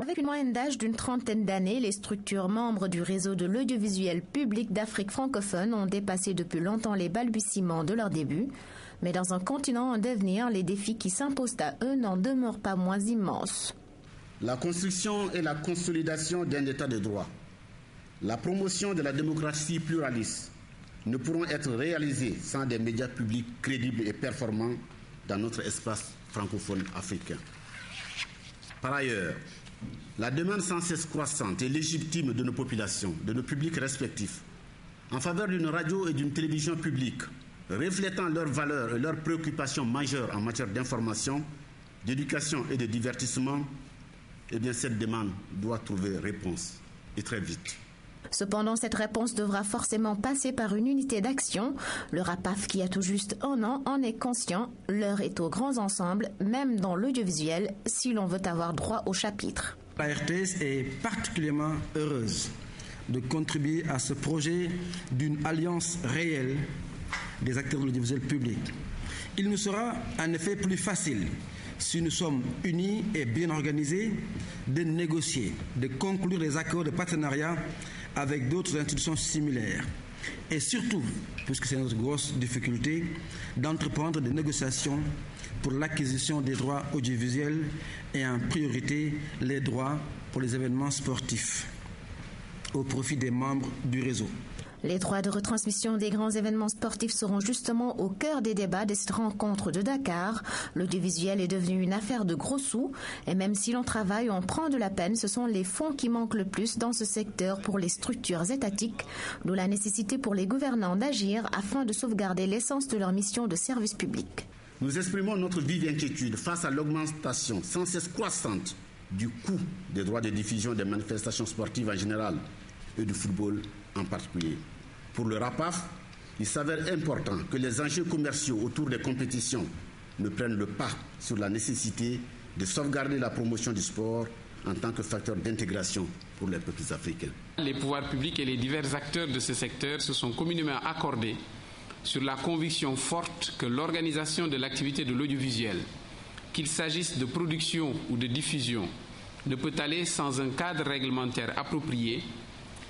Avec une moyenne d'âge d'une 30aine d'années, les structures membres du réseau de l'audiovisuel public d'Afrique francophone ont dépassé depuis longtemps les balbutiements de leur début. Mais dans un continent en devenir, les défis qui s'imposent à eux n'en demeurent pas moins immenses. La construction et la consolidation d'un état de droit, la promotion de la démocratie pluraliste ne pourront être réalisées sans des médias publics crédibles et performants dans notre espace francophone africain. Par ailleurs, la demande sans cesse croissante et légitime de nos populations, de nos publics respectifs, en faveur d'une radio et d'une télévision publique, reflétant leurs valeurs et leurs préoccupations majeures en matière d'information, d'éducation et de divertissement, eh bien cette demande doit trouver réponse, et très vite. Cependant, cette réponse devra forcément passer par une unité d'action. Le RAPAF, qui a tout juste 1 an, en est conscient. L'heure est aux grands ensembles, même dans l'audiovisuel, si l'on veut avoir droit au chapitre. La RTS est particulièrement heureuse de contribuer à ce projet d'une alliance réelle des acteurs de l'audiovisuel public. Il nous sera en effet plus facile, si nous sommes unis et bien organisés, de négocier, de conclure des accords de partenariat avec d'autres institutions similaires. Et surtout, puisque c'est notre grosse difficulté, d'entreprendre des négociations pour l'acquisition des droits audiovisuels et en priorité les droits pour les événements sportifs au profit des membres du réseau. Les droits de retransmission des grands événements sportifs seront justement au cœur des débats de cette rencontre de Dakar. L'audiovisuel est devenu une affaire de gros sous et même si l'on travaille, on prend de la peine, ce sont les fonds qui manquent le plus dans ce secteur pour les structures étatiques, d'où la nécessité pour les gouvernants d'agir afin de sauvegarder l'essence de leur mission de service public. Nous exprimons notre vive inquiétude face à l'augmentation sans cesse croissante du coût des droits de diffusion des manifestations sportives en général et du football en particulier. Pour le RAPAF, il s'avère important que les enjeux commerciaux autour des compétitions ne prennent le pas sur la nécessité de sauvegarder la promotion du sport en tant que facteur d'intégration pour les peuples africains. Les pouvoirs publics et les divers acteurs de ce secteur se sont communément accordés sur la conviction forte que l'organisation de l'activité de l'audiovisuel, qu'il s'agisse de production ou de diffusion, ne peut aller sans un cadre réglementaire approprié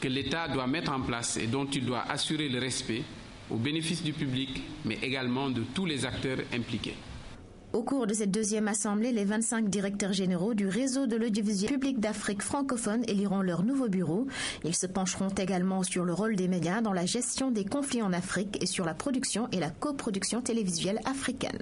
que l'État doit mettre en place et dont il doit assurer le respect au bénéfice du public, mais également de tous les acteurs impliqués. Au cours de cette deuxième assemblée, les 25 directeurs généraux du réseau de l'audiovisuel public d'Afrique francophone éliront leur nouveau bureau. Ils se pencheront également sur le rôle des médias dans la gestion des conflits en Afrique et sur la production et la coproduction télévisuelle africaine.